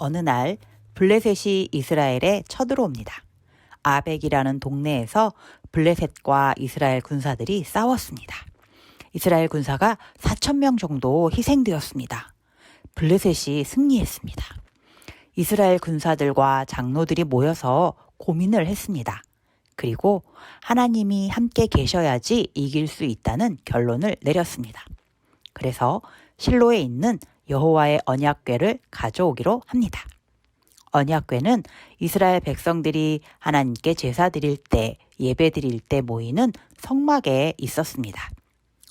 어느 날 블레셋이 이스라엘에 쳐들어옵니다. 아벡이라는 동네에서 블레셋과 이스라엘 군사들이 싸웠습니다. 이스라엘 군사가 4,000명 정도 희생되었습니다. 블레셋이 승리했습니다. 이스라엘 군사들과 장로들이 모여서 고민을 했습니다. 그리고 하나님이 함께 계셔야지 이길 수 있다는 결론을 내렸습니다. 그래서 실로에 있는 여호와의 언약궤를 가져오기로 합니다. 언약궤는 이스라엘 백성들이 하나님께 제사 드릴 때, 예배 드릴 때 모이는 성막에 있었습니다.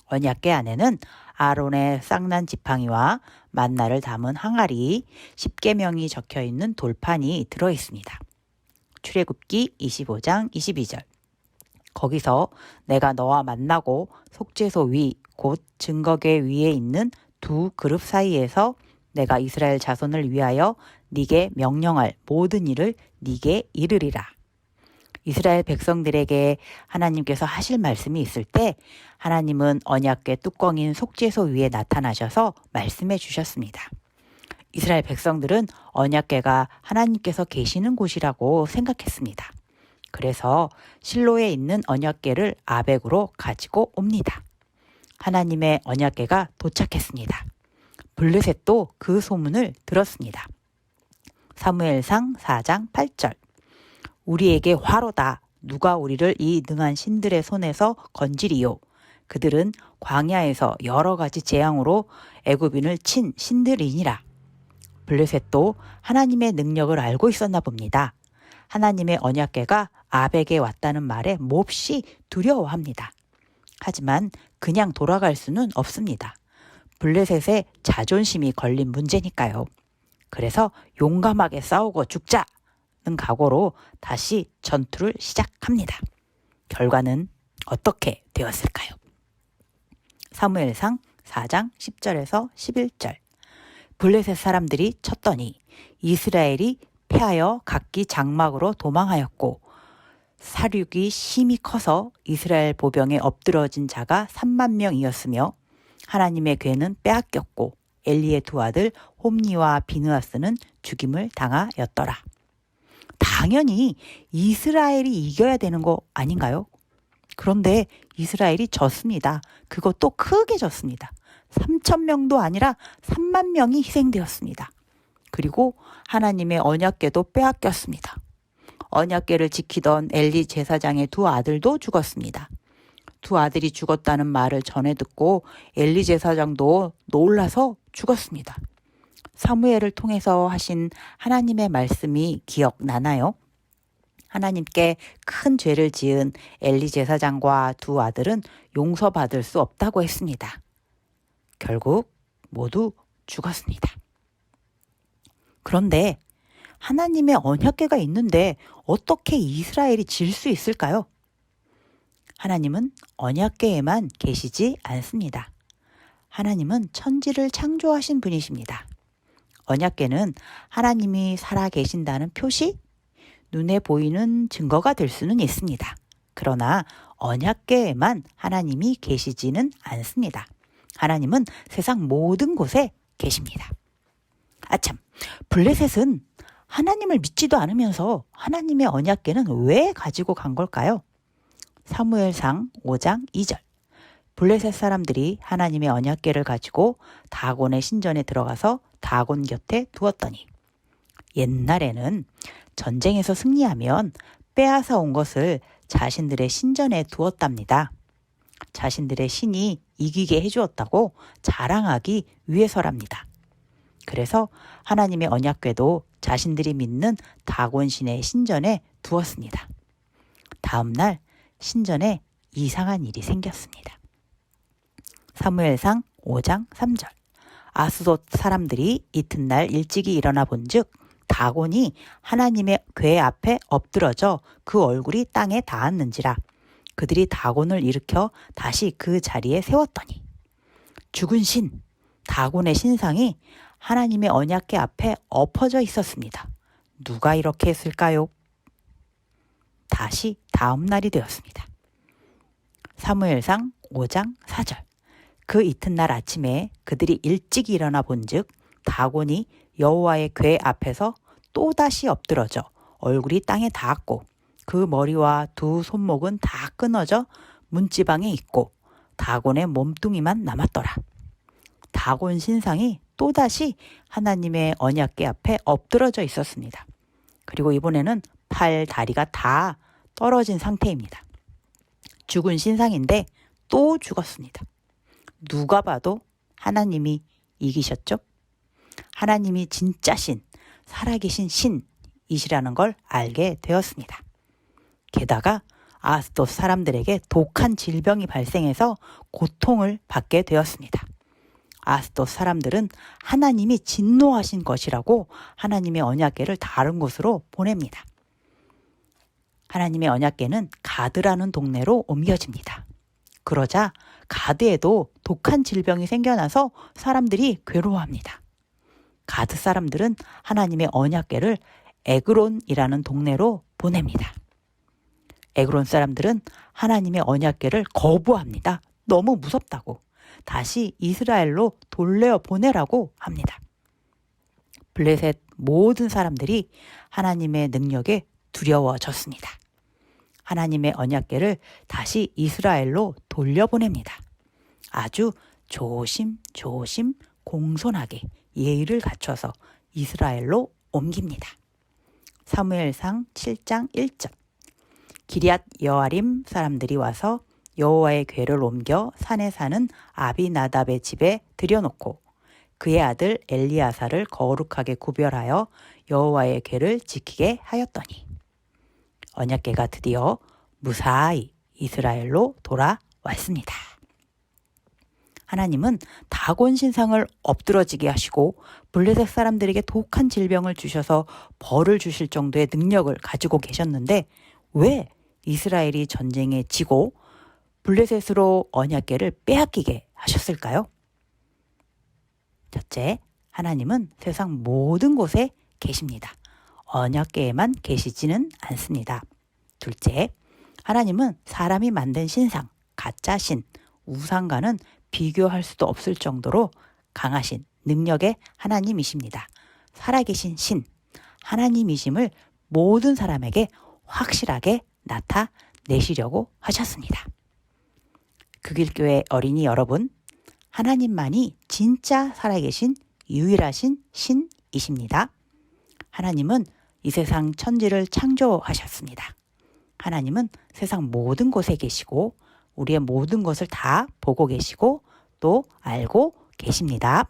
언약궤 안에는 아론의 쌍난 지팡이와 만나를 담은 항아리, 10계명이 적혀있는 돌판이 들어있습니다. 출애굽기 25장 22절. 거기서 내가 너와 만나고 속죄소 위, 곧 증거궤 위에 있는 두 그룹 사이에서 내가 이스라엘 자손을 위하여 네게 명령할 모든 일을 네게 이르리라. 이스라엘 백성들에게 하나님께서 하실 말씀이 있을 때 하나님은 언약궤 뚜껑인 속죄소 위에 나타나셔서 말씀해 주셨습니다. 이스라엘 백성들은 언약궤가 하나님께서 계시는 곳이라고 생각했습니다. 그래서 실로에 있는 언약궤를 아벡으로 가지고 옵니다. 하나님의 언약궤가 도착했습니다. 블레셋도 그 소문을 들었습니다. 사무엘상 4장 8절. 우리에게 화로다. 누가 우리를 이 능한 신들의 손에서 건지리요. 그들은 광야에서 여러 가지 재앙으로 애굽인을 친 신들이니라. 블레셋도 하나님의 능력을 알고 있었나 봅니다. 하나님의 언약궤가 아벡에 왔다는 말에 몹시 두려워합니다. 하지만 그냥 돌아갈 수는 없습니다. 블레셋의 자존심이 걸린 문제니까요. 그래서 용감하게 싸우고 죽자는 각오로 다시 전투를 시작합니다. 결과는 어떻게 되었을까요? 사무엘상 4장 10절에서 11절. 블레셋 사람들이 쳤더니 이스라엘이 패하여 각기 장막으로 도망하였고 사륙이 심히 커서 이스라엘 보병에 엎드러진 자가 3만 명이었으며 하나님의 궤는 빼앗겼고 엘리의 두 아들 홈니와 비느하스는 죽임을 당하였더라. 당연히 이스라엘이 이겨야 되는 거 아닌가요? 그런데 이스라엘이 졌습니다. 그것도 크게 졌습니다. 3,000명도 아니라 3만 명이 희생되었습니다. 그리고 하나님의 언약궤도 빼앗겼습니다. 언약궤를 지키던 엘리 제사장의 두 아들도 죽었습니다. 두 아들이 죽었다는 말을 전해 듣고 엘리 제사장도 놀라서 죽었습니다. 사무엘을 통해서 하신 하나님의 말씀이 기억나나요? 하나님께 큰 죄를 지은 엘리 제사장과 두 아들은 용서받을 수 없다고 했습니다. 결국 모두 죽었습니다. 그런데 하나님의 언약궤가 있는데 어떻게 이스라엘이 질 수 있을까요? 하나님은 언약궤에만 계시지 않습니다. 하나님은 천지를 창조하신 분이십니다. 언약궤는 하나님이 살아 계신다는 표시, 눈에 보이는 증거가 될 수는 있습니다. 그러나 언약궤에만 하나님이 계시지는 않습니다. 하나님은 세상 모든 곳에 계십니다. 아참, 블레셋은 하나님을 믿지도 않으면서 하나님의 언약궤는 왜 가지고 간 걸까요? 사무엘상 5장 2절. 블레셋 사람들이 하나님의 언약궤를 가지고 다곤의 신전에 들어가서 다곤 곁에 두었더니 옛날에는 전쟁에서 승리하면 빼앗아 온 것을 자신들의 신전에 두었답니다. 자신들의 신이 이기게 해주었다고 자랑하기 위해서랍니다. 그래서 하나님의 언약궤도 자신들이 믿는 다곤신의 신전에 두었습니다. 다음 날 신전에 이상한 일이 생겼습니다. 사무엘상 5장 3절. 아스돗 사람들이 이튿날 일찍이 일어나 본즉 다곤이 하나님의 궤 앞에 엎드러져 그 얼굴이 땅에 닿았는지라. 그들이 다곤을 일으켜 다시 그 자리에 세웠더니 죽은 신 다곤의 신상이 하나님의 언약궤 앞에 엎어져 있었습니다. 누가 이렇게 했을까요? 다시 다음 날이 되었습니다. 사무엘상 5장 4절. 그 이튿날 아침에 그들이 일찍 일어나 본즉 다곤이 여호와의 궤 앞에서 또다시 엎드러져 얼굴이 땅에 닿았고 그 머리와 두 손목은 다 끊어져 문지방에 있고 다곤의 몸뚱이만 남았더라. 다곤 신상이 또다시 하나님의 언약궤 앞에 엎드러져 있었습니다. 그리고 이번에는 팔, 다리가 다 떨어진 상태입니다. 죽은 신상인데 또 죽었습니다. 누가 봐도 하나님이 이기셨죠? 하나님이 진짜 신, 살아계신 신이시라는 걸 알게 되었습니다. 게다가 아스돗 사람들에게 독한 질병이 발생해서 고통을 받게 되었습니다. 아스돗 사람들은 하나님이 진노하신 것이라고 하나님의 언약궤를 다른 곳으로 보냅니다. 하나님의 언약궤는 가드라는 동네로 옮겨집니다. 그러자 가드에도 독한 질병이 생겨나서 사람들이 괴로워합니다. 가드 사람들은 하나님의 언약궤를 에그론이라는 동네로 보냅니다. 에그론 사람들은 하나님의 언약궤를 거부합니다. 너무 무섭다고. 다시 이스라엘로 돌려 보내라고 합니다. 블레셋 모든 사람들이 하나님의 능력에 두려워졌습니다. 하나님의 언약궤를 다시 이스라엘로 돌려보냅니다. 아주 조심조심 공손하게 예의를 갖춰서 이스라엘로 옮깁니다. 사무엘상 7장 1절. 기럇 여아림 사람들이 와서 여호와의 궤를 옮겨 산에 사는 아비나답의 집에 들여놓고 그의 아들 엘리야사를 거룩하게 구별하여 여호와의 궤를 지키게 하였더니 언약궤가 드디어 무사히 이스라엘로 돌아왔습니다. 하나님은 다곤 신상을 엎드러지게 하시고 블레셋 사람들에게 독한 질병을 주셔서 벌을 주실 정도의 능력을 가지고 계셨는데 왜 이스라엘이 전쟁에 지고 블레셋으로 언약궤를 빼앗기게 하셨을까요? 첫째, 하나님은 세상 모든 곳에 계십니다. 언약궤에만 계시지는 않습니다. 둘째, 하나님은 사람이 만든 신상, 가짜 신, 우상과는 비교할 수도 없을 정도로 강하신 능력의 하나님이십니다. 살아계신 신, 하나님이심을 모든 사람에게 확실하게 나타내시려고 하셨습니다. 극일교회 어린이 여러분, 하나님만이 진짜 살아계신 유일하신 신이십니다. 하나님은 이 세상 천지를 창조하셨습니다. 하나님은 세상 모든 곳에 계시고 우리의 모든 것을 다 보고 계시고 또 알고 계십니다.